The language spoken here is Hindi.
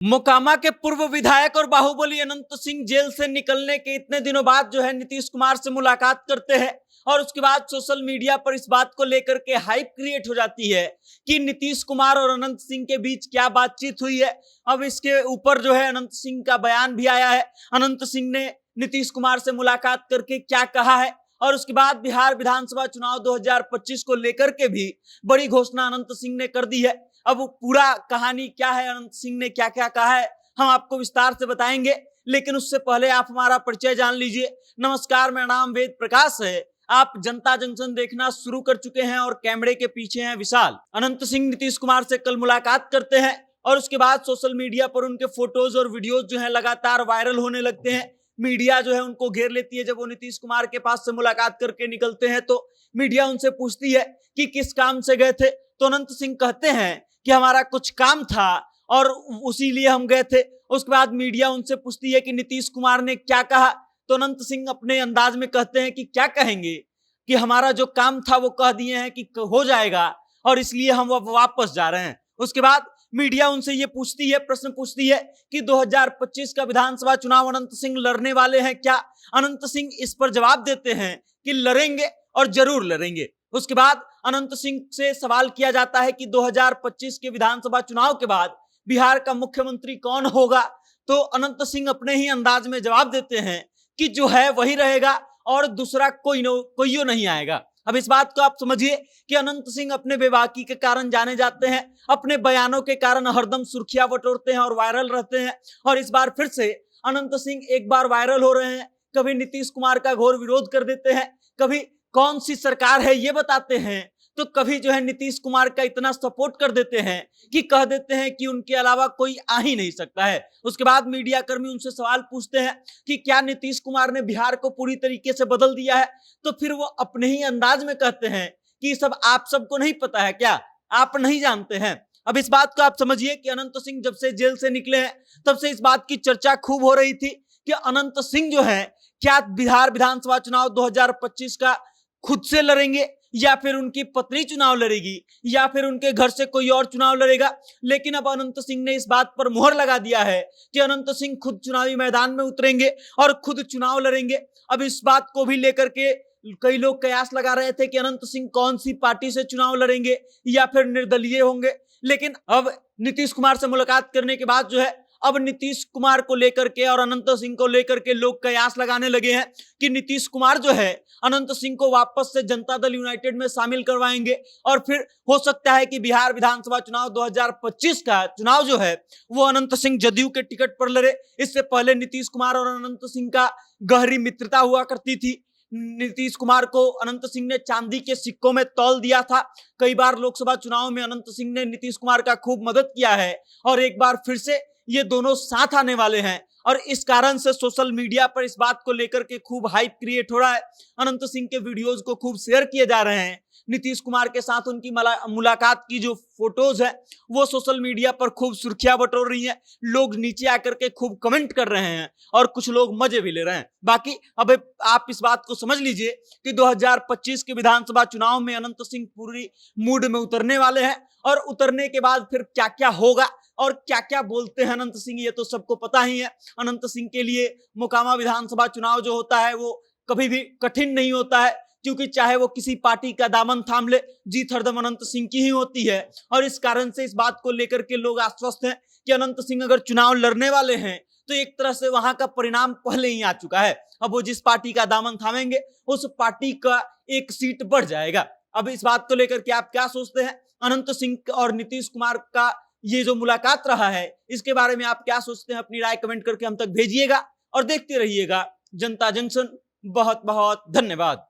मोकामा के पूर्व विधायक और बाहुबली अनंत सिंह जेल से निकलने के इतने दिनों बाद जो है नीतीश कुमार से मुलाकात करते हैं और उसके बाद सोशल मीडिया पर इस बात को लेकर के हाइप क्रिएट हो जाती है कि नीतीश कुमार और अनंत सिंह के बीच क्या बातचीत हुई है। अब इसके ऊपर जो है अनंत सिंह का बयान भी आया है। अनंत सिंह ने नीतीश कुमार से मुलाकात करके क्या कहा है और उसके बाद बिहार विधानसभा चुनाव 2025 को लेकर के भी बड़ी घोषणा अनंत सिंह ने कर दी है। अब पूरा कहानी क्या है, अनंत सिंह ने क्या क्या कहा है, हम आपको विस्तार से बताएंगे, लेकिन उससे पहले आप हमारा परिचय जान लीजिए। नमस्कार, मेरा नाम वेद प्रकाश है। आप जनता जंक्शन देखना शुरू कर चुके हैं और कैमरे के पीछे हैं विशाल। अनंत सिंह नीतीश कुमार से कल मुलाकात करते हैं और उसके बाद सोशल मीडिया पर उनके फोटोज और वीडियोज जो है लगातार वायरल होने लगते हैं। मीडिया जो है उनको घेर लेती है। जब वो नीतीश कुमार के पास से मुलाकात करके निकलते हैं तो मीडिया उनसे पूछती है कि किस काम से गए थे, तो अनंत सिंह कहते हैं कि हमारा कुछ काम था और उसी लिए हम गए थे। उसके बाद मीडिया उनसे पूछती है कि नीतीश कुमार ने क्या कहा, तो अनंत सिंह अपने अंदाज में कहते हैं कि क्या कहेंगे, कि हमारा जो काम था वो कह दिए हैं कि हो जाएगा और इसलिए हम अब वापस जा रहे हैं। उसके बाद मीडिया उनसे ये पूछती है, प्रश्न पूछती है कि 2025 का विधानसभा चुनाव अनंत सिंह लड़ने वाले हैं क्या। अनंत सिंह इस पर जवाब देते हैं कि लड़ेंगे और जरूर लड़ेंगे। उसके बाद अनंत सिंह से सवाल किया जाता है कि 2025 के विधानसभा चुनाव के बाद बिहार का मुख्यमंत्री कौन होगा, तो अनंत सिंह अपने ही अंदाज में जवाब देते हैं कि जो है वही रहेगा और दूसरा कोई नहीं आएगा। अब इस बात को आप समझिए कि अनंत सिंह अपने बेबाकी के कारण जाने जाते हैं, अपने बयानों के कारण हरदम सुर्खियां बटोरते हैं और वायरल रहते हैं। और इस बार फिर से अनंत सिंह एक बार वायरल हो रहे हैं। कभी नीतीश कुमार का घोर विरोध कर देते हैं, कभी कौन सी सरकार है ये बताते हैं, तो कभी जो है नीतीश कुमार का इतना सपोर्ट कर देते हैं कि कह देते हैं कि उनके अलावा कोई आ ही नहीं सकता है। उसके बाद मीडिया कर्मी उनसे सवाल पूछते हैं कि क्या नीतीश कुमार ने बिहार को पूरी तरीके से बदल दिया है, तो फिर वो अपने ही अंदाज में कहते हैं कि सब आप सबको नहीं पता है क्या, आप नहीं जानते हैं। अब इस बात को आप समझिए कि अनंत सिंह जब से जेल से निकले हैं तब से इस बात की चर्चा खूब हो रही थी कि अनंत सिंह जो है क्या बिहार विधानसभा चुनाव 2025 का खुद से लड़ेंगे या फिर उनकी पत्नी चुनाव लड़ेगी या फिर उनके घर से कोई और चुनाव लड़ेगा। लेकिन अब अनंत सिंह ने इस बात पर मुहर लगा दिया है कि अनंत सिंह खुद चुनावी मैदान में उतरेंगे और खुद चुनाव लड़ेंगे। अब इस बात को भी लेकर के कई लोग कयास लगा रहे थे कि अनंत सिंह कौन सी पार्टी से चुनाव लड़ेंगे या फिर निर्दलीय होंगे। लेकिन अब नीतीश कुमार से मुलाकात करने के बाद जो है अब नीतीश कुमार को लेकर के और अनंत सिंह को लेकर के लोग कयास लगाने लगे हैं कि नीतीश कुमार जो है अनंत सिंह को वापस से जनता दल यूनाइटेड में शामिल करवाएंगे और फिर हो सकता है कि बिहार विधानसभा चुनाव 2025 का चुनाव जो है वो अनंत सिंह जदयू के टिकट पर लड़े। इससे पहले नीतीश कुमार और अनंत सिंह का गहरी मित्रता हुआ करती थी। नीतीश कुमार को अनंत सिंह ने चांदी के सिक्कों में तौल दिया था। कई बार लोकसभा चुनाव में अनंत सिंह ने नीतीश कुमार का खूब मदद किया है और एक बार फिर से ये दोनों साथ आने वाले हैं और इस कारण से सोशल मीडिया पर इस बात को लेकर के खूब हाइप क्रिएट हो रहा है। अनंत सिंह के वीडियोज को खूब शेयर किए जा रहे हैं। नीतीश कुमार के साथ उनकी मुलाकात की जो फोटोज है वो सोशल मीडिया पर खूब सुर्खियां बटोर रही हैं। लोग नीचे आकर के खूब कमेंट कर रहे हैं और कुछ लोग मजे भी ले रहे हैं। बाकी अब आप इस बात को समझ लीजिए कि 2025 के विधानसभा चुनाव में अनंत सिंह पूरी मूड में उतरने वाले हैं और उतरने के बाद फिर क्या क्या होगा और क्या क्या बोलते हैं अनंत सिंह ये तो सबको पता ही है। अनंत सिंह के लिए मोकामा विधानसभा चुनाव जो होता है वो कभी भी कठिन नहीं होता है, क्योंकि चाहे वो किसी पार्टी का दामन थाम ले, जीत हरदम अनंत सिंह की ही होती है। और इस कारण से इस बात को लेकर के लोग आश्वस्त हैं कि अनंत सिंह अगर चुनाव लड़ने वाले हैं तो एक तरह से वहां का परिणाम पहले ही आ चुका है। अब वो जिस पार्टी का दामन थामेंगे उस पार्टी का एक सीट बढ़ जाएगा। अब इस बात को लेकर के आप क्या सोचते हैं? अनंत सिंह और नीतीश कुमार का ये जो मुलाकात रहा है इसके बारे में आप क्या सोचते हैं? अपनी राय कमेंट करके हम तक भेजिएगा और देखते रहिएगा जनता जंक्शन। बहुत बहुत धन्यवाद।